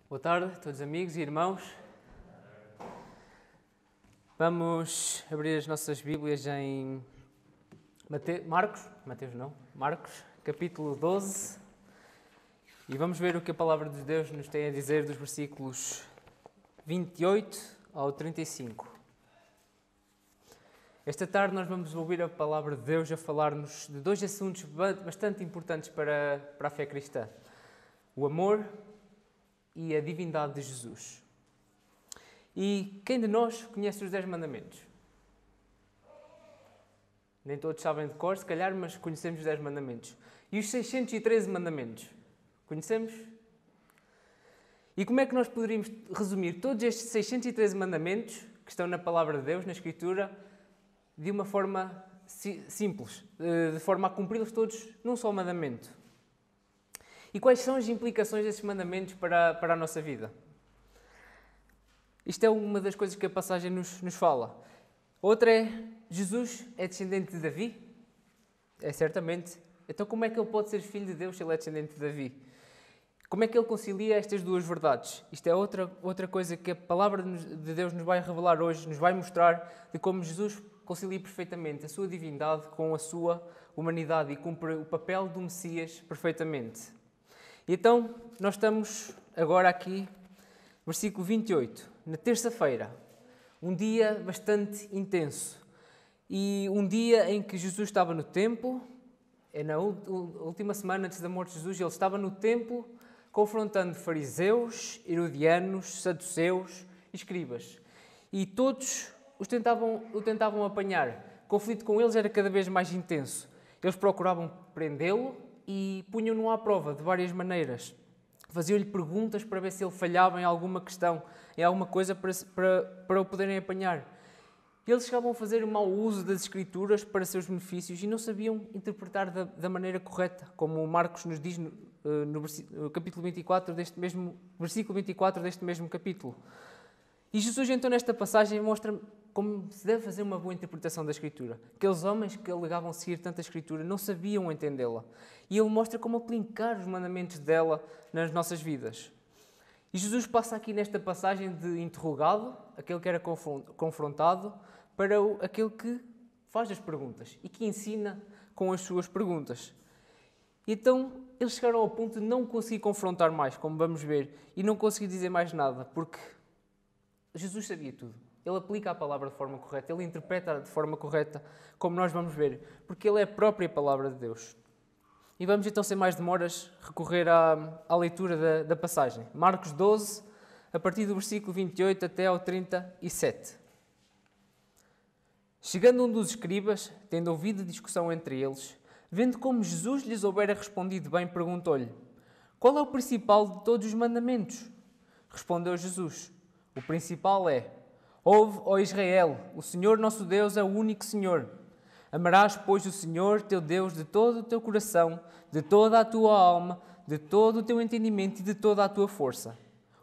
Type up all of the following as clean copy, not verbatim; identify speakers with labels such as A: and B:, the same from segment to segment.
A: Boa tarde, todos amigos e irmãos. Vamos abrir as nossas Bíblias em Marcos, capítulo 12. E vamos ver o que a Palavra de Deus nos tem a dizer dos versículos 28 ao 35. Esta tarde nós vamos ouvir a Palavra de Deus a falar-nos de dois assuntos bastante importantes para a fé cristã. O amor e a divindade de Jesus. E quem de nós conhece os 10 mandamentos? Nem todos sabem de cor, se calhar, mas conhecemos os 10 mandamentos. E os 613 mandamentos? Conhecemos? E como é que nós poderíamos resumir todos estes 613 mandamentos que estão na Palavra de Deus, na Escritura, de uma forma simples, de forma a cumpri-los todos num só mandamento? E quais são as implicações desses mandamentos para a nossa vida? Isto é uma das coisas que a passagem nos fala. Outra é, Jesus é descendente de Davi? É certamente. Então como é que ele pode ser filho de Deus se ele é descendente de Davi? Como é que ele concilia estas duas verdades? Isto é outra coisa que a Palavra de Deus nos vai revelar hoje, nos vai mostrar de como Jesus concilia perfeitamente a sua divindade com a sua humanidade e cumpre o papel do Messias perfeitamente. Então, nós estamos agora aqui, versículo 28, na terça-feira, um dia bastante intenso e um dia em que Jesus estava no templo, na última semana antes da morte de Jesus, ele estava no templo confrontando fariseus, herodianos, saduceus e escribas. E todos o tentavam apanhar. O conflito com eles era cada vez mais intenso. Eles procuravam prendê-lo e punham-no à prova de várias maneiras. Faziam-lhe perguntas para ver se ele falhava em alguma questão, em alguma coisa para o poderem apanhar. Eles chegavam a fazer um mau uso das Escrituras para seus benefícios e não sabiam interpretar da maneira correta, como Marcos nos diz no capítulo 24 deste mesmo, versículo 24 deste mesmo capítulo. E Jesus, então, nesta passagem, mostra como se deve fazer uma boa interpretação da Escritura. Aqueles homens que alegavam seguir tanta Escritura não sabiam entendê-la. E ele mostra como aplicar os mandamentos dela nas nossas vidas. E Jesus passa aqui nesta passagem de interrogado, aquele que era confrontado, para aquele que faz as perguntas e que ensina com as suas perguntas. Então, eles chegaram ao ponto de não conseguir confrontar mais, como vamos ver, e não conseguir dizer mais nada, porque Jesus sabia tudo. Ele aplica a palavra de forma correta, ele interpreta de forma correta, como nós vamos ver, porque ele é a própria palavra de Deus. E vamos então, sem mais demoras, recorrer à leitura da passagem. Marcos 12, a partir do versículo 28 até ao 37. Chegando um dos escribas, tendo ouvido a discussão entre eles, vendo como Jesus lhes houvera respondido bem, perguntou-lhe: qual é o principal de todos os mandamentos? Respondeu Jesus: o principal é: ouve, ó Israel, o Senhor nosso Deus é o único Senhor. Amarás, pois, o Senhor teu Deus de todo o teu coração, de toda a tua alma, de todo o teu entendimento e de toda a tua força.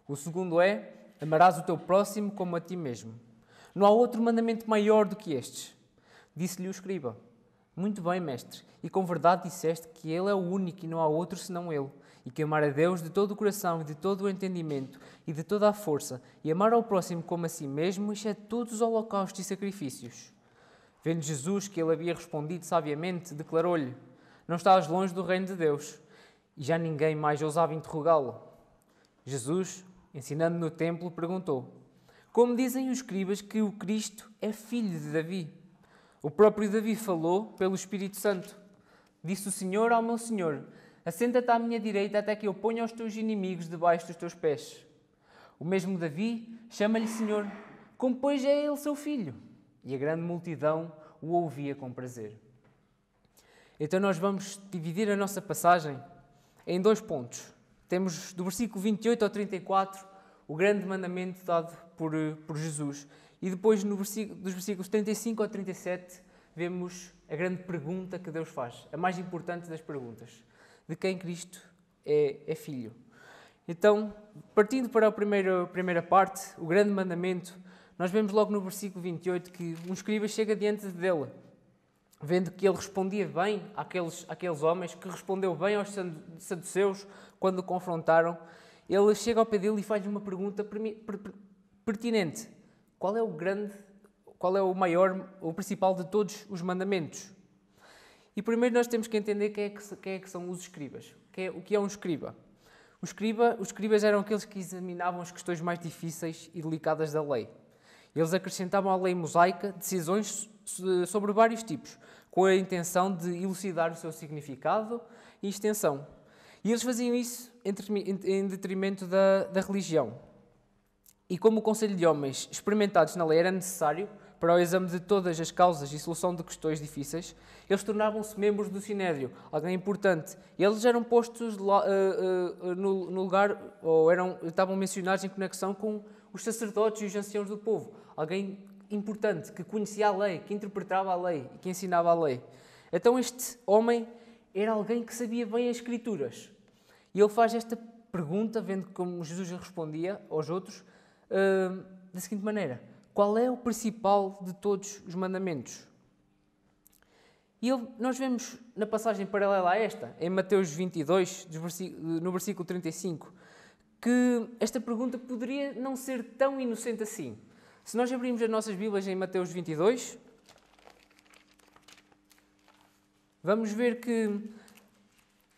A: O segundo é: amarás o teu próximo como a ti mesmo. Não há outro mandamento maior do que estes. Disse-lhe o escriba: muito bem, mestre, e com verdade disseste que Ele é o único e não há outro senão Ele, e que amar a Deus de todo o coração e de todo o entendimento e de toda a força, e amar ao próximo como a si mesmo, exceto todos os holocaustos e sacrifícios. Vendo Jesus que ele havia respondido sabiamente, declarou-lhe: não estás longe do reino de Deus. E já ninguém mais ousava interrogá-lo. Jesus, ensinando no templo, perguntou: como dizem os escribas que o Cristo é filho de Davi? O próprio Davi falou pelo Espírito Santo. Disse o Senhor ao meu Senhor: assenta-te à minha direita até que eu ponha os teus inimigos debaixo dos teus pés. O mesmo Davi chama-lhe Senhor, como pois é ele seu filho. E a grande multidão o ouvia com prazer. Então nós vamos dividir a nossa passagem em dois pontos. Temos do versículo 28 ao 34 o grande mandamento dado por Jesus. E depois dos versículos 35 ao 37 vemos a grande pergunta que Deus faz, a mais importante das perguntas: de quem Cristo é filho. Então, partindo para a primeira parte, o grande mandamento, nós vemos logo no versículo 28 que um escriba chega diante dele, vendo que ele respondia bem àqueles homens, que respondeu bem aos saduceus quando o confrontaram, ele chega ao pé dele e faz-lhe uma pergunta pertinente. Qual é o maior, o principal de todos os mandamentos? E primeiro nós temos que entender quem é que são os escribas. O que é um escriba? Os escribas eram aqueles que examinavam as questões mais difíceis e delicadas da lei. Eles acrescentavam à lei mosaica decisões sobre vários tipos, com a intenção de elucidar o seu significado e extensão. E eles faziam isso em detrimento da religião. E como o conselho de homens experimentados na lei era necessário para o exame de todas as causas e solução de questões difíceis, eles tornavam-se membros do Sinédrio, alguém importante. E eles eram postos no lugar, ou estavam mencionados em conexão com os sacerdotes e os anciãos do povo. Alguém importante, que conhecia a lei, que interpretava a lei e que ensinava a lei. Então este homem era alguém que sabia bem as Escrituras. E ele faz esta pergunta, vendo como Jesus respondia aos outros, da seguinte maneira: qual é o principal de todos os mandamentos? E nós vemos na passagem paralela a esta, em Mateus 22, no versículo 35, que esta pergunta poderia não ser tão inocente assim. Se nós abrirmos as nossas Bíblias em Mateus 22, vamos ver que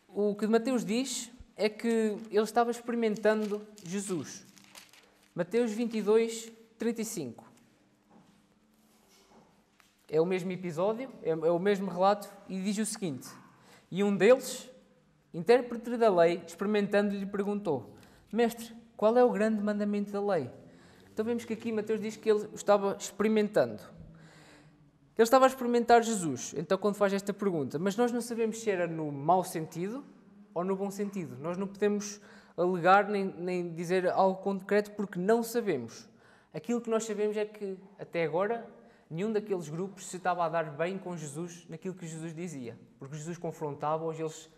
A: o que Mateus diz é que ele estava experimentando Jesus. Mateus 22, 35. É o mesmo episódio, é o mesmo relato, e diz o seguinte: e um deles, intérprete da lei, experimentando-lhe, perguntou: Mestre, qual é o grande mandamento da lei? Então vemos que aqui Mateus diz que ele estava experimentando. Ele estava a experimentar Jesus, então quando faz esta pergunta, mas nós não sabemos se era no mau sentido ou no bom sentido. Nós não podemos alegar nem dizer algo concreto porque não sabemos. Aquilo que nós sabemos é que, até agora, nenhum daqueles grupos se estava a dar bem com Jesus naquilo que Jesus dizia. Porque Jesus confrontava-os, eles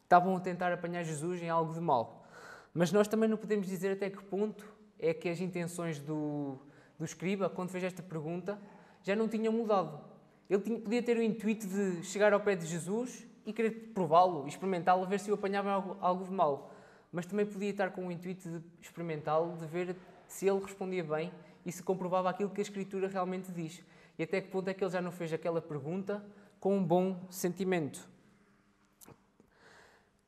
A: estavam a tentar apanhar Jesus em algo de mal. Mas nós também não podemos dizer até que ponto é que as intenções do escriba, quando fez esta pergunta, já não tinham mudado. Ele podia ter o intuito de chegar ao pé de Jesus e querer prová-lo, experimentá-lo, ver se o apanhava algo de mal. Mas também podia estar com o intuito de experimentá-lo, de ver se ele respondia bem e se comprovava aquilo que a Escritura realmente diz. E até que ponto é que ele já não fez aquela pergunta com um bom sentimento.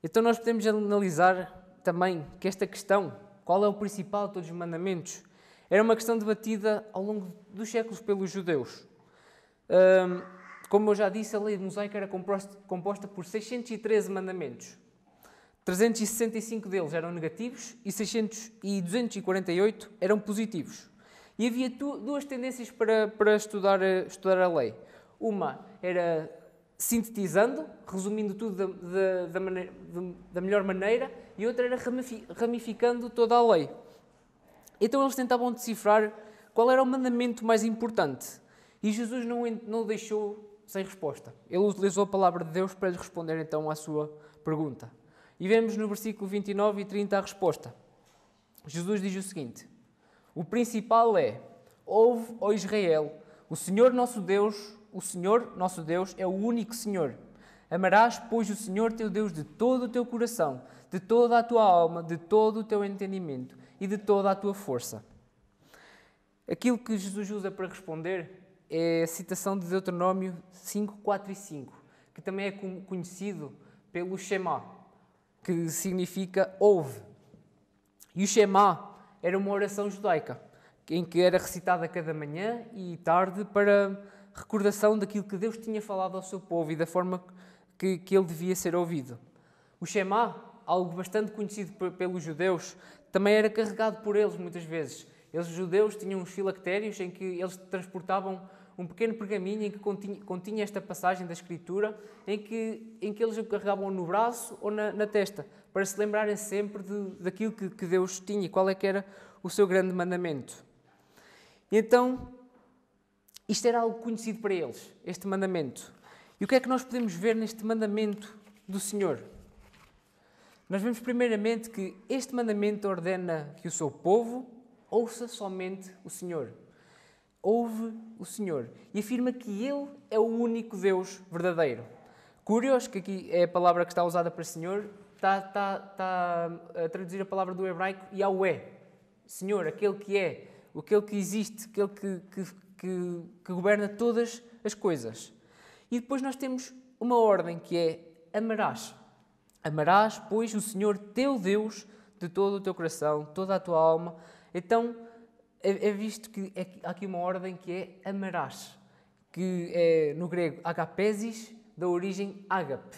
A: Então nós podemos analisar também que esta questão, qual é o principal de todos os mandamentos, era uma questão debatida ao longo dos séculos pelos judeus. Como eu já disse, a lei mosaica era composta por 613 mandamentos. 365 deles eram negativos e 248 eram positivos. E havia duas tendências para estudar a lei. Uma era sintetizando, resumindo tudo da melhor maneira, e outra era ramificando toda a lei. Então eles tentavam decifrar qual era o mandamento mais importante. E Jesus não o deixou sem resposta. Ele utilizou a palavra de Deus para lhe responder então à sua pergunta. E vemos no versículo 29 e 30 a resposta. Jesus diz o seguinte: o principal é: ouve, ó Israel, o Senhor nosso Deus é o único Senhor. Amarás, pois, o Senhor teu Deus de todo o teu coração, de toda a tua alma, de todo o teu entendimento e de toda a tua força. Aquilo que Jesus usa para responder é a citação de Deuteronômio 5, 4 e 5, que também é conhecido pelo Shema, que significa ouve. E o Shema era uma oração judaica, em que era recitada cada manhã e tarde para recordação daquilo que Deus tinha falado ao seu povo e da forma que ele devia ser ouvido. O Shema, algo bastante conhecido pelos judeus, também era carregado por eles muitas vezes. Os judeus tinham uns filactérios em que eles transportavam um pequeno pergaminho em que continha esta passagem da Escritura, em que eles o carregavam no braço ou na testa, para se lembrarem sempre daquilo que Deus tinha, qual é que era o seu grande mandamento. E então, isto era algo conhecido para eles, este mandamento. E o que é que nós podemos ver neste mandamento do Senhor? Nós vemos primeiramente que este mandamento ordena que o seu povo ouça somente o Senhor. Ouve o Senhor. E afirma que Ele é o único Deus verdadeiro. Kurios, que aqui é a palavra que está usada para Senhor, está a traduzir a palavra do hebraico Yahweh, Senhor, aquele que é, aquele que existe, aquele que governa todas as coisas. E depois nós temos uma ordem que é amarás. Amarás, pois, o Senhor teu Deus de todo o teu coração, toda a tua alma. Então, é visto que há aqui uma ordem que é amarás, que é no grego agapesis, da origem ágape.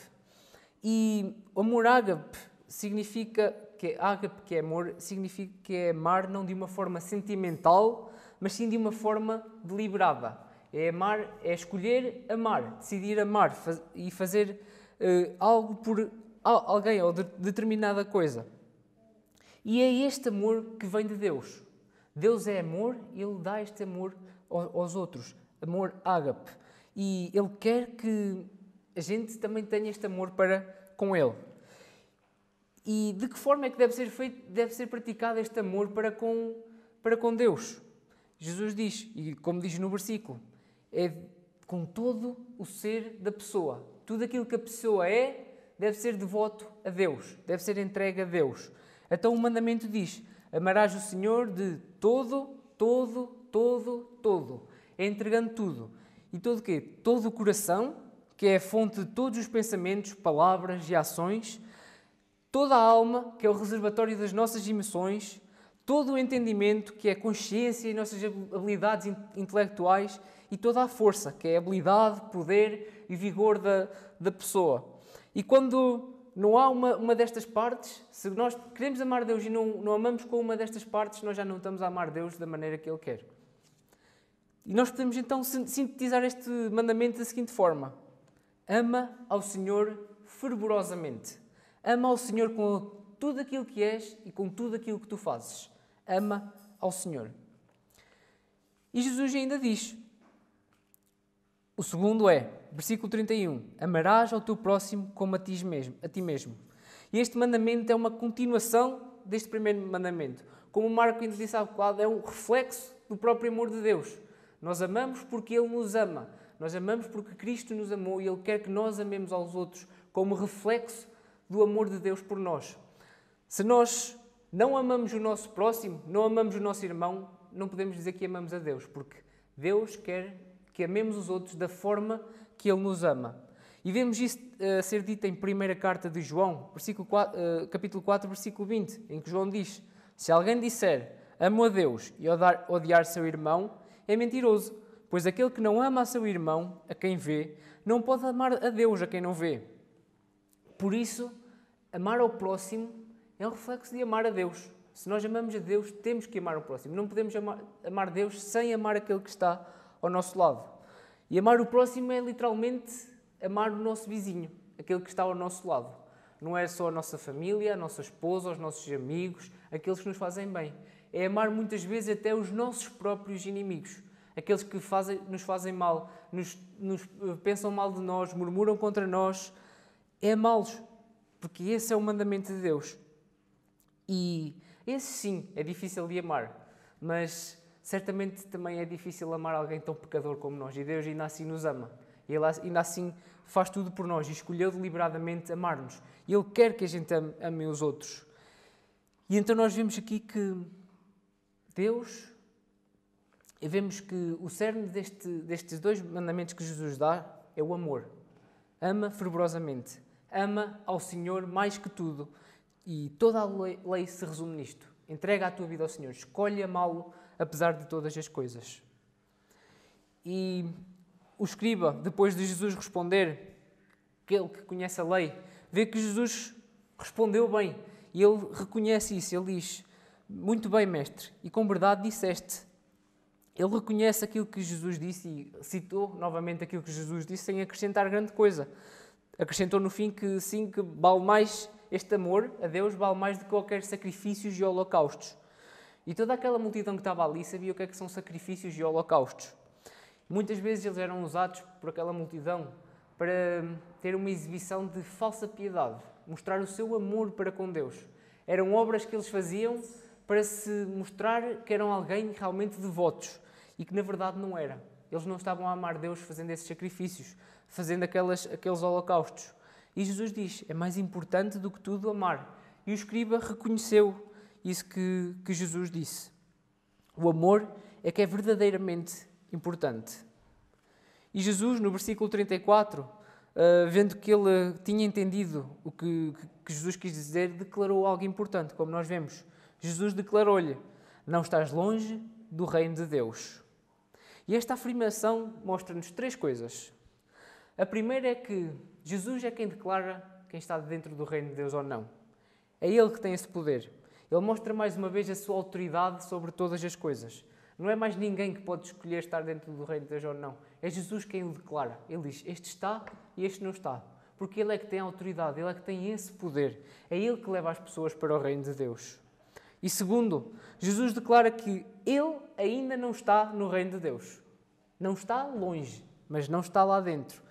A: E o amor ágape significa que ágape, que é amor, significa que é amar não de uma forma sentimental, mas sim de uma forma deliberada. É amar, é escolher amar, decidir amar e fazer algo por alguém ou determinada coisa. E é este amor que vem de Deus. Deus é amor e Ele dá este amor aos outros. Amor ágape. E Ele quer que a gente também tenha este amor para com Ele. E de que forma é que deve ser feito, deve ser praticado este amor para com Deus? Jesus diz, e como diz no versículo, é com todo o ser da pessoa. Tudo aquilo que a pessoa é, deve ser devoto a Deus, deve ser entregue a Deus. Então o mandamento diz, amarás o Senhor de todo. É entregando tudo. E todo o quê? Todo o coração, que é a fonte de todos os pensamentos, palavras e ações. Toda a alma, que é o reservatório das nossas emoções. Todo o entendimento, que é a consciência e nossas habilidades intelectuais. E toda a força, que é a habilidade, poder e vigor da pessoa. E quando não há uma destas partes, se nós queremos amar Deus e não amamos com uma destas partes, nós já não estamos a amar Deus da maneira que Ele quer. E nós podemos então sintetizar este mandamento da seguinte forma. Ama ao Senhor fervorosamente. Ama ao Senhor com tudo aquilo que és e com tudo aquilo que tu fazes. Ama ao Senhor. E Jesus ainda diz, o segundo é, versículo 31, amarás ao teu próximo como a ti mesmo. E este mandamento é uma continuação deste primeiro mandamento. Como o Marco ainda disse há bocado, é um reflexo do próprio amor de Deus. Nós amamos porque Ele nos ama. Nós amamos porque Cristo nos amou e Ele quer que nós amemos aos outros como reflexo do amor de Deus por nós. Se nós não amamos o nosso próximo, não amamos o nosso irmão, não podemos dizer que amamos a Deus, porque Deus quer que amemos os outros da forma que Ele nos ama. E vemos isso ser dito em primeira carta de João, capítulo 4, versículo 20, em que João diz, se alguém disser, amo a Deus e odiar seu irmão, é mentiroso, pois aquele que não ama a seu irmão, a quem vê, não pode amar a Deus a quem não vê. Por isso, amar ao próximo é um reflexo de amar a Deus. Se nós amamos a Deus, temos que amar o próximo. Não podemos amar Deus sem amar aquele que está ao nosso lado. E amar o próximo é literalmente amar o nosso vizinho, aquele que está ao nosso lado. Não é só a nossa família, a nossa esposa, os nossos amigos, aqueles que nos fazem bem. É amar muitas vezes até os nossos próprios inimigos, aqueles que nos fazem mal, nos pensam mal de nós, murmuram contra nós. É amá-los, porque esse é o mandamento de Deus. E esse sim é difícil de amar, mas certamente também é difícil amar alguém tão pecador como nós. E Deus ainda assim nos ama. Ele ainda assim faz tudo por nós e escolheu deliberadamente amar-nos. E Ele quer que a gente ame os outros. E então nós vemos aqui que Deus, e vemos que o cerne destes dois mandamentos que Jesus dá é o amor. Ama fervorosamente. Ama ao Senhor mais que tudo. E toda a lei se resume nisto. Entrega a tua vida ao Senhor. Escolhe amá-lo apesar de todas as coisas. E o escriba, depois de Jesus responder, aquele que conhece a lei, vê que Jesus respondeu bem. E ele reconhece isso. Ele diz, muito bem, mestre, e com verdade disseste. Ele reconhece aquilo que Jesus disse e citou novamente aquilo que Jesus disse sem acrescentar grande coisa. Acrescentou no fim que sim, que vale mais este amor a Deus, vale mais do que qualquer sacrifícios e holocaustos. E toda aquela multidão que estava ali sabia o que é que são sacrifícios e holocaustos. Muitas vezes eles eram usados por aquela multidão para ter uma exibição de falsa piedade, mostrar o seu amor para com Deus. Eram obras que eles faziam para se mostrar que eram alguém realmente devotos e que na verdade não era. Eles não estavam a amar Deus fazendo esses sacrifícios, fazendo aqueles holocaustos. E Jesus diz, é mais importante do que tudo amar. E o escriba reconheceu isso que Jesus disse. O amor é que é verdadeiramente importante. E Jesus, no versículo 34, vendo que ele tinha entendido o que Jesus quis dizer, declarou algo importante, como nós vemos. Jesus declarou-lhe, não estás longe do reino de Deus. E esta afirmação mostra-nos três coisas. A primeira é que Jesus é quem declara quem está dentro do reino de Deus ou não. É Ele que tem esse poder. Ele mostra mais uma vez a sua autoridade sobre todas as coisas. Não é mais ninguém que pode escolher estar dentro do reino de Deus ou não. É Jesus quem o declara. Ele diz, este está e este não está. Porque Ele é que tem a autoridade, Ele é que tem esse poder. É Ele que leva as pessoas para o reino de Deus. E segundo, Jesus declara que Ele ainda não está no reino de Deus. Não está longe, mas não está lá dentro.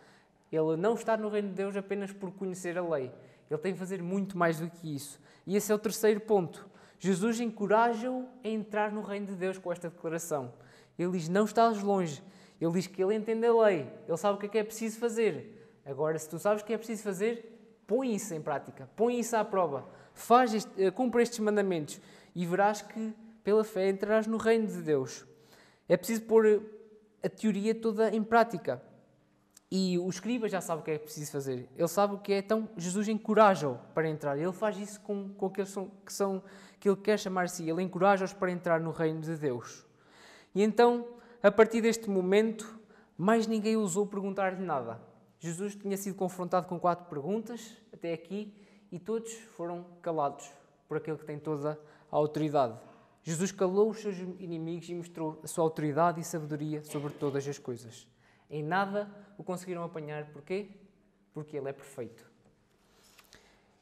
A: Ele não está no reino de Deus apenas por conhecer a lei. Ele tem que fazer muito mais do que isso. E esse é o terceiro ponto. Jesus encoraja-o a entrar no reino de Deus com esta declaração. Ele diz, não estás longe. Ele diz que ele entende a lei. Ele sabe o que é preciso fazer. Agora, se tu sabes o que é preciso fazer, põe isso em prática. Põe isso à prova. Cumpre estes mandamentos. E verás que, pela fé, entrarás no reino de Deus. É preciso pôr a teoria toda em prática. E o escriba já sabe o que é preciso fazer. Ele sabe o que é, então Jesus encoraja-o para entrar. Ele faz isso com aqueles que ele quer chamar-se. Ele encoraja-os para entrar no reino de Deus. E então, a partir deste momento, mais ninguém ousou perguntar-lhe nada. Jesus tinha sido confrontado com 4 perguntas até aqui e todos foram calados por aquele que tem toda a autoridade. Jesus calou os seus inimigos e mostrou a sua autoridade e sabedoria sobre todas as coisas. Em nada o conseguiram apanhar. Porquê? Porque Ele é perfeito.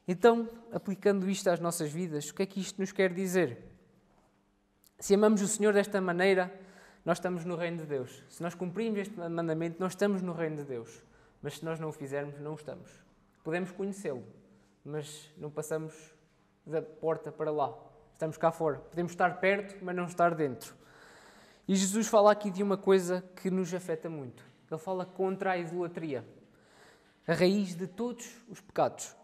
A: Então, aplicando isto às nossas vidas, o que é que isto nos quer dizer? Se amamos o Senhor desta maneira, nós estamos no reino de Deus. Se nós cumprimos este mandamento, nós estamos no reino de Deus. Mas se nós não o fizermos, não estamos. Podemos conhecê-lo, mas não passamos da porta para lá. Estamos cá fora. Podemos estar perto, mas não estar dentro. E Jesus fala aqui de uma coisa que nos afeta muito. Ele fala contra a idolatria, a raiz de todos os pecados.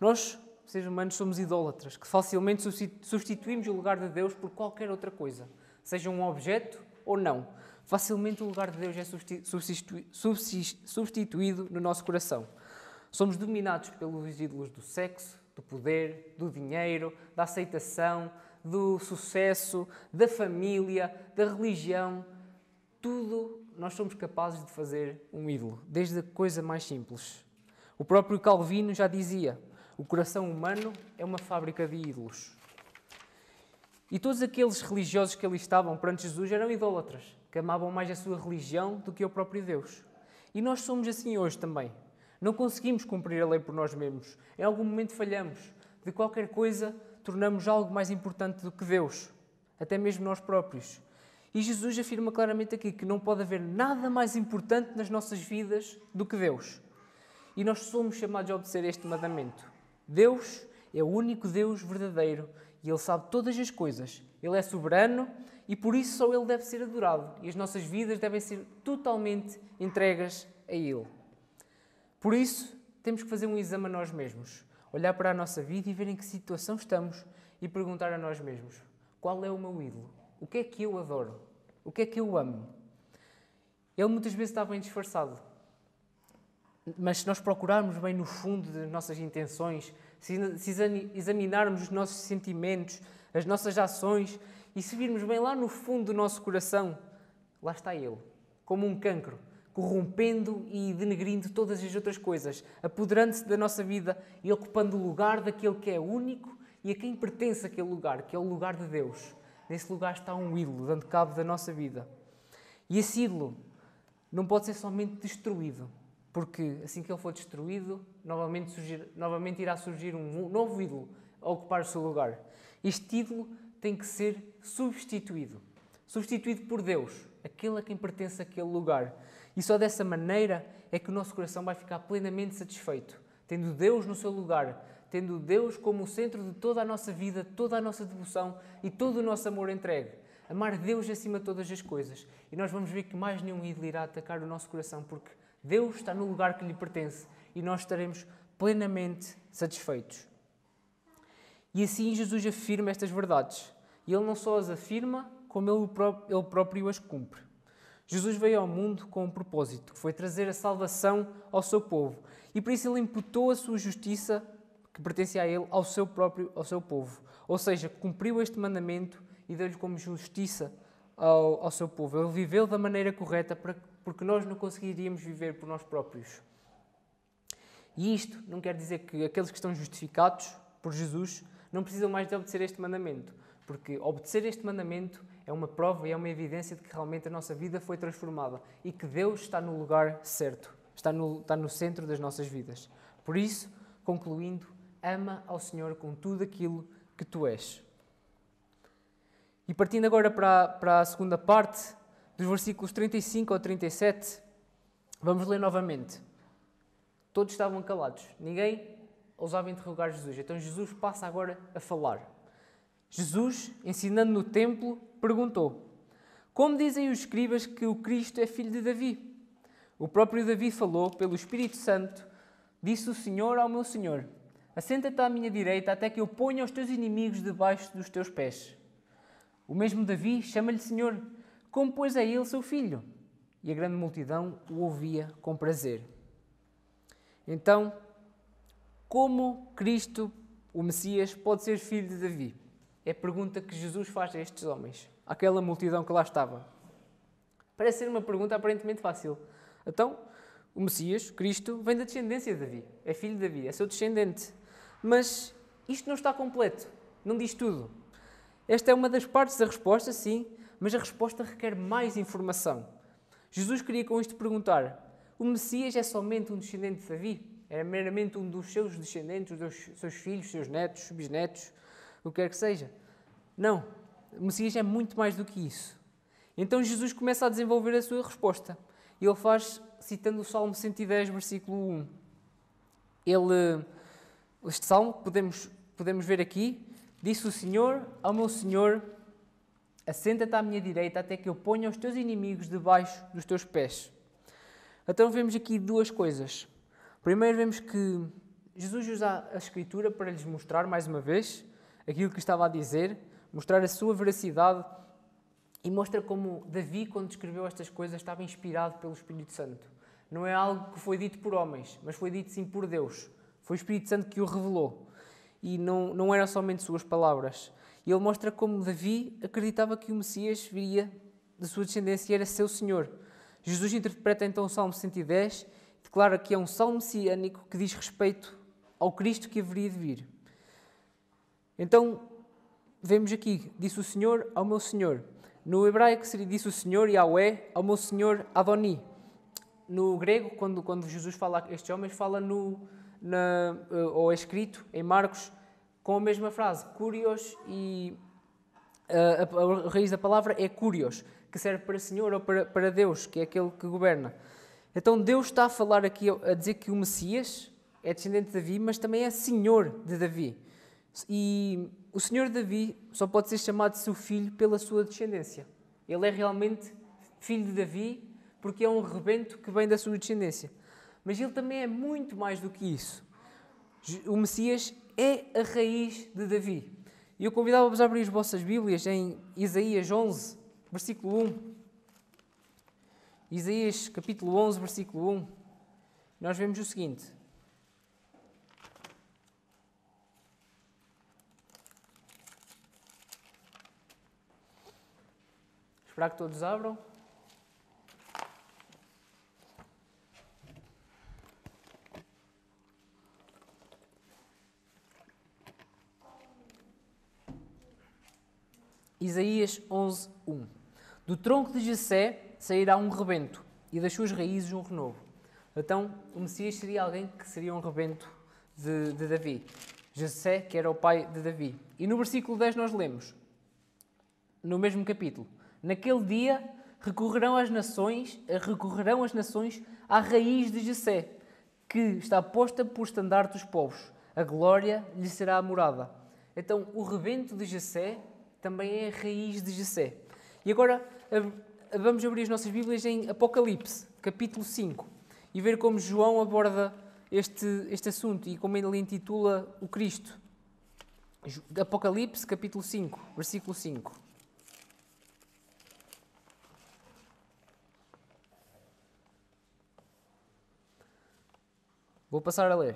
A: Nós, seres humanos, somos idólatras, que facilmente substituímos o lugar de Deus por qualquer outra coisa, seja um objeto ou não. Facilmente o lugar de Deus é substituído no nosso coração. Somos dominados pelos ídolos do sexo, do poder, do dinheiro, da aceitação, do sucesso, da família, da religião. Tudo nós somos capazes de fazer um ídolo, desde a coisa mais simples. O próprio Calvino já dizia, o coração humano é uma fábrica de ídolos. E todos aqueles religiosos que ali estavam perante Jesus eram idólatras, que amavam mais a sua religião do que o próprio Deus. E nós somos assim hoje também. Não conseguimos cumprir a lei por nós mesmos. Em algum momento falhamos. De qualquer coisa, tornamos algo mais importante do que Deus. Até mesmo nós próprios. E Jesus afirma claramente aqui que não pode haver nada mais importante nas nossas vidas do que Deus. E nós somos chamados a obedecer este mandamento. Deus é o único Deus verdadeiro e Ele sabe todas as coisas. Ele é soberano e por isso só Ele deve ser adorado. E as nossas vidas devem ser totalmente entregas a Ele. Por isso, temos que fazer um exame a nós mesmos. Olhar para a nossa vida e ver em que situação estamos e perguntar a nós mesmos: qual é o meu ídolo? O que é que eu adoro? O que é que eu amo? Ele muitas vezes está bem disfarçado. Mas se nós procurarmos bem no fundo das nossas intenções, se examinarmos os nossos sentimentos, as nossas ações, e se virmos bem lá no fundo do nosso coração, lá está Ele, como um cancro, corrompendo e denegrindo todas as outras coisas, apoderando-se da nossa vida e ocupando o lugar daquele que é único e a quem pertence aquele lugar, que é o lugar de Deus. Nesse lugar está um ídolo, dando cabo da nossa vida. E esse ídolo não pode ser somente destruído, porque assim que ele for destruído, novamente irá surgir um novo ídolo a ocupar o seu lugar. Este ídolo tem que ser substituído por Deus, aquele a quem pertence aquele lugar. E só dessa maneira é que o nosso coração vai ficar plenamente satisfeito, tendo Deus no seu lugar, tendo Deus como o centro de toda a nossa vida, toda a nossa devoção e todo o nosso amor entregue. Amar Deus acima de todas as coisas. E nós vamos ver que mais nenhum ídolo irá atacar o nosso coração, porque Deus está no lugar que lhe pertence e nós estaremos plenamente satisfeitos. E assim Jesus afirma estas verdades. E Ele não só as afirma, como Ele próprio as cumpre. Jesus veio ao mundo com um propósito, que foi trazer a salvação ao seu povo. E por isso Ele imputou a sua justiça, que pertencia a Ele, ao seu povo. Ou seja, cumpriu este mandamento e deu-lhe como justiça ao seu povo. Ele viveu da maneira correta porque nós não conseguiríamos viver por nós próprios. E isto não quer dizer que aqueles que estão justificados por Jesus não precisam mais de obedecer este mandamento. Porque obedecer este mandamento é uma prova e é uma evidência de que realmente a nossa vida foi transformada e que Deus está no lugar certo, está no centro das nossas vidas. Por isso, concluindo, ama ao Senhor com tudo aquilo que tu és. E partindo agora para a segunda parte, dos versículos 35 ao 37, vamos ler novamente. Todos estavam calados, ninguém ousava interrogar Jesus. Então Jesus passa agora a falar. Jesus, ensinando no templo, perguntou: como dizem os escribas que o Cristo é filho de Davi? O próprio Davi falou pelo Espírito Santo, disse o Senhor ao meu Senhor: assenta-te à minha direita até que eu ponha os teus inimigos debaixo dos teus pés. O mesmo Davi chama-lhe Senhor, como pois é ele seu filho? E a grande multidão o ouvia com prazer. Então, como Cristo, o Messias, pode ser filho de Davi? É a pergunta que Jesus faz a estes homens, àquela multidão que lá estava. Parece ser uma pergunta aparentemente fácil. Então, o Messias, Cristo, vem da descendência de Davi. É filho de Davi, é seu descendente. Mas isto não está completo, não diz tudo. Esta é uma das partes da resposta, sim, mas a resposta requer mais informação. Jesus queria com isto perguntar: o Messias é somente um descendente de Davi? É meramente um dos seus descendentes, dos seus filhos, seus netos, bisnetos, o que quer que seja? Não, o Messias é muito mais do que isso. Então Jesus começa a desenvolver a sua resposta. E ele faz citando o Salmo 110, versículo 1. Este salmo, podemos ver aqui, disse o Senhor ao meu Senhor: assenta-te à minha direita até que eu ponha os teus inimigos debaixo dos teus pés. Então vemos aqui duas coisas. Primeiro vemos que Jesus usa a Escritura para lhes mostrar, mais uma vez, aquilo que estava a dizer, mostrar a sua veracidade e mostra como Davi, quando escreveu estas coisas, estava inspirado pelo Espírito Santo. Não é algo que foi dito por homens, mas foi dito sim por Deus. Foi o Espírito Santo que o revelou. E não eram somente suas palavras. E ele mostra como Davi acreditava que o Messias viria da sua descendência e era seu Senhor. Jesus interpreta então o Salmo 110 e declara que é um salmo messiânico que diz respeito ao Cristo que haveria de vir. Então, vemos aqui, disse o Senhor ao meu Senhor. No hebraico seria disse o Senhor Yahweh ao meu Senhor Adoni. No grego, quando Jesus fala a estes homens, fala ou é escrito em Marcos com a mesma frase, Kurios, e a raiz da palavra é Kurios, que serve para Senhor ou para Deus, que é aquele que governa. Então Deus está a falar aqui, a dizer que o Messias é descendente de Davi, mas também é Senhor de Davi. E o Senhor Davi só pode ser chamado de seu filho pela sua descendência. Ele é realmente filho de Davi porque é um rebento que vem da sua descendência. Mas ele também é muito mais do que isso. O Messias é a raiz de Davi. E eu convidava-vos a abrir as vossas Bíblias em Isaías 11, versículo 1. Isaías capítulo 11, versículo 1. Nós vemos o seguinte. Esperar que todos abram. Isaías 11, 1. Do tronco de Jessé sairá um rebento, e das suas raízes um renovo. Então, o Messias seria alguém que seria um rebento de Davi. Jessé, que era o pai de Davi. E no versículo 10 nós lemos, no mesmo capítulo, naquele dia recorrerão as nações à raiz de Jessé, que está posta por estandarte dos povos. A glória lhe será a morada. Então, o rebento de Jessé também é a raiz de Jessé. E agora vamos abrir as nossas Bíblias em Apocalipse, capítulo 5, e ver como João aborda este assunto e como ele intitula o Cristo. Apocalipse, capítulo 5, versículo 5. Vou passar a ler.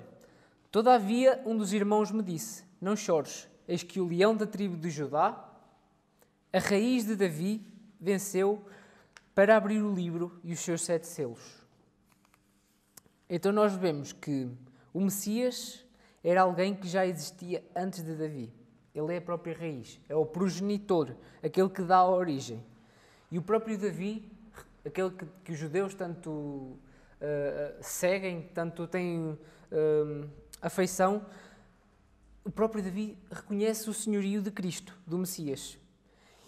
A: Todavia, um dos irmãos me disse: não chores, eis que o leão da tribo de Judá, a raiz de Davi, venceu para abrir o livro e os seus 7 selos. Então nós vemos que o Messias era alguém que já existia antes de Davi. Ele é a própria raiz, é o progenitor, aquele que dá a origem. E o próprio Davi, aquele que os judeus tanto seguem, tanto têm afeição, o próprio Davi reconhece o senhorio de Cristo, do Messias.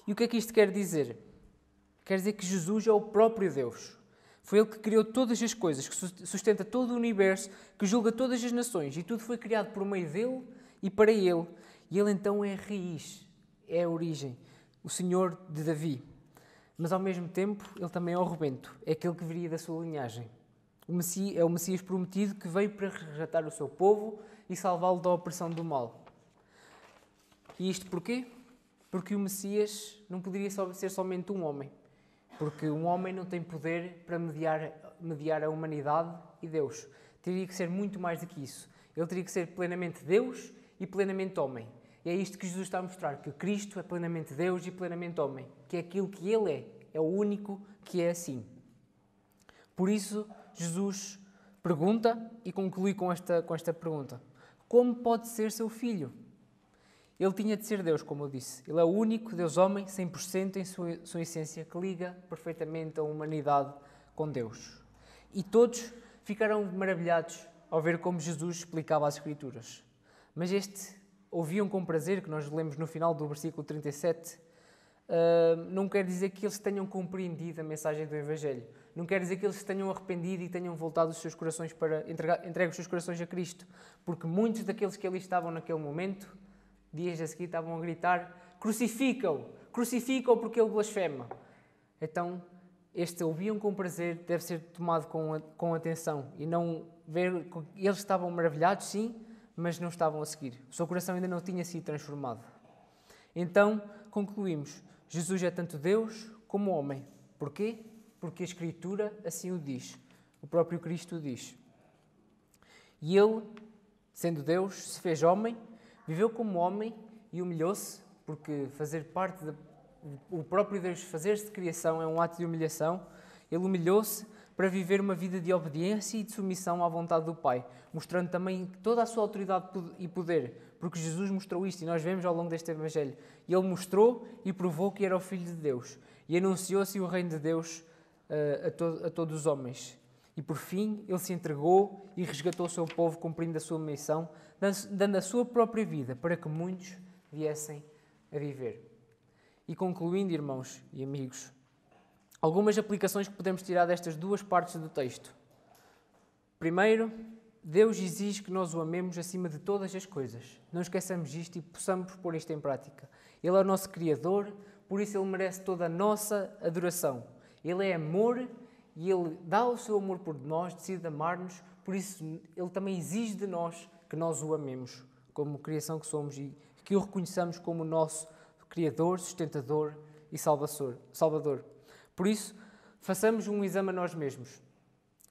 A: E o que é que isto quer dizer? Quer dizer que Jesus é o próprio Deus. Foi Ele que criou todas as coisas, que sustenta todo o universo, que julga todas as nações. E tudo foi criado por meio dEle e para Ele. E Ele então é a raiz, é a origem, o Senhor de Davi. Mas ao mesmo tempo, Ele também é o rebento, é aquele que viria da sua linhagem. É o Messias prometido que veio para resgatar o seu povo e salvá-lo da opressão do mal. E isto porquê? Porque o Messias não poderia ser somente um homem. Porque um homem não tem poder para mediar a humanidade e Deus. Teria que ser muito mais do que isso. Ele teria que ser plenamente Deus e plenamente homem. E é isto que Jesus está a mostrar, que Cristo é plenamente Deus e plenamente homem. Que é aquilo que Ele é o único que é assim. Por isso, Jesus pergunta e conclui com esta pergunta. Como pode ser seu filho? Ele tinha de ser Deus, como eu disse. Ele é o único Deus-homem, 100% em sua essência, que liga perfeitamente a humanidade com Deus. E todos ficaram maravilhados ao ver como Jesus explicava as Escrituras. Mas ouviam com prazer, que nós lemos no final do versículo 37, não quer dizer que eles tenham compreendido a mensagem do Evangelho. Não quer dizer que eles se tenham arrependido e tenham voltado os seus corações para entregar os seus corações a Cristo. Porque muitos daqueles que ali estavam naquele momento, dias a seguir, estavam a gritar: crucificam-o! Crucificam-o porque ele blasfema. Então, ouviam com prazer, deve ser tomado com atenção e não ver. Eles estavam maravilhados, sim, mas não estavam a seguir. O seu coração ainda não tinha sido transformado. Então, concluímos: Jesus é tanto Deus como homem. Porquê? Porque a Escritura assim o diz. O próprio Cristo o diz. E Ele, sendo Deus, se fez homem, viveu como homem e humilhou-se, porque o próprio Deus fazer-se de criação é um ato de humilhação. Ele humilhou-se para viver uma vida de obediência e de submissão à vontade do Pai, mostrando também toda a sua autoridade e poder, porque Jesus mostrou isto e nós vemos ao longo deste Evangelho. E Ele mostrou e provou que era o Filho de Deus e anunciou-se o reino de Deus a todos os homens. E por fim, Ele se entregou e resgatou o seu povo, cumprindo a sua missão, dando a sua própria vida para que muitos viessem a viver. E concluindo, irmãos e amigos, algumas aplicações que podemos tirar destas duas partes do texto. Primeiro, Deus exige que nós o amemos acima de todas as coisas. Não esqueçamos isto e possamos pôr isto em prática. Ele é o nosso Criador, por isso Ele merece toda a nossa adoração. Ele é amor e Ele dá o seu amor por nós, decide amar-nos, por isso Ele também exige de nós que nós o amemos como criação que somos e que o reconheçamos como o nosso Criador, sustentador e Salvador. Por isso, façamos um exame a nós mesmos.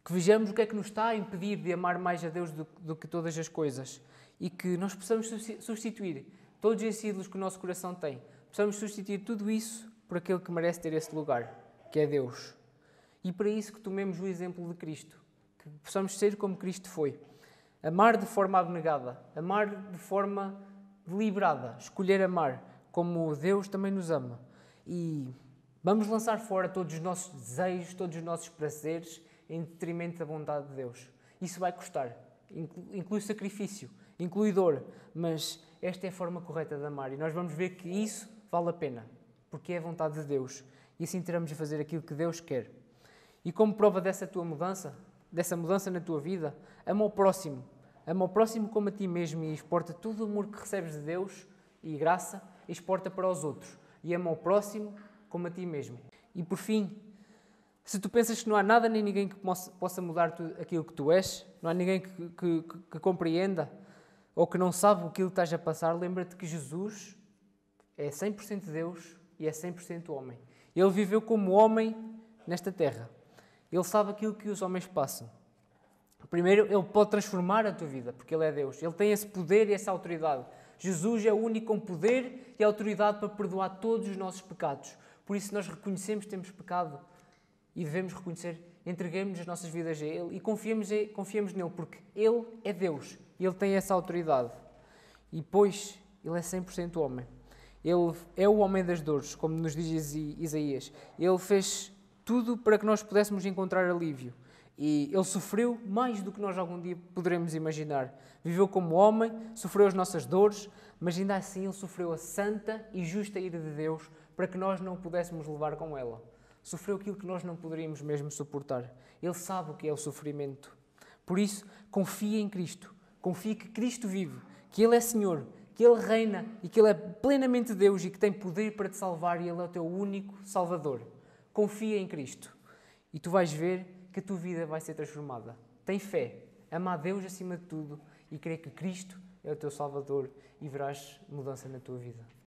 A: Que vejamos o que é que nos está a impedir de amar mais a Deus do que todas as coisas e que nós possamos substituir todos esses ídolos que o nosso coração tem. Possamos substituir tudo isso por aquele que merece ter esse lugar, que é Deus. E para isso que tomemos o exemplo de Cristo, que possamos ser como Cristo foi. Amar de forma abnegada, amar de forma deliberada, escolher amar como Deus também nos ama. E vamos lançar fora todos os nossos desejos, todos os nossos prazeres, em detrimento da vontade de Deus. Isso vai custar, inclui sacrifício, inclui dor, mas esta é a forma correta de amar e nós vamos ver que isso vale a pena, porque é a vontade de Deus e assim teremos a fazer aquilo que Deus quer. E como prova dessa mudança na tua vida, ama o próximo como a ti mesmo e exporta todo o amor que recebes de Deus e graça, exporta para os outros e ama o próximo como a ti mesmo. E por fim, Se tu pensas que não há nada nem ninguém que possa mudar aquilo que tu és, não há ninguém que compreenda ou que não sabe o que estás a passar, lembra-te que Jesus é 100% Deus e é 100% homem. Ele viveu como homem nesta terra. Ele sabe aquilo que os homens passam. Primeiro, Ele pode transformar a tua vida, porque Ele é Deus. Ele tem esse poder e essa autoridade. Jesus é o único com poder e autoridade para perdoar todos os nossos pecados. Por isso, nós reconhecemos que temos pecado e devemos reconhecer, entreguemos as nossas vidas a Ele e confiemos nele, porque Ele é Deus e Ele tem essa autoridade. E depois, Ele é 100% homem. Ele é o homem das dores, como nos diz Isaías. Ele fez tudo para que nós pudéssemos encontrar alívio. E Ele sofreu mais do que nós algum dia poderemos imaginar. Viveu como homem, sofreu as nossas dores, mas ainda assim Ele sofreu a santa e justa ira de Deus para que nós não o pudéssemos levar com ela. Sofreu aquilo que nós não poderíamos mesmo suportar. Ele sabe o que é o sofrimento. Por isso, confia em Cristo. Confia que Cristo vive, que Ele é Senhor, que Ele reina e que Ele é plenamente Deus e que tem poder para te salvar e Ele é o teu único Salvador. Confia em Cristo e tu vais ver que a tua vida vai ser transformada. Tem fé, ama a Deus acima de tudo e crê que Cristo é o teu Salvador e verás mudança na tua vida.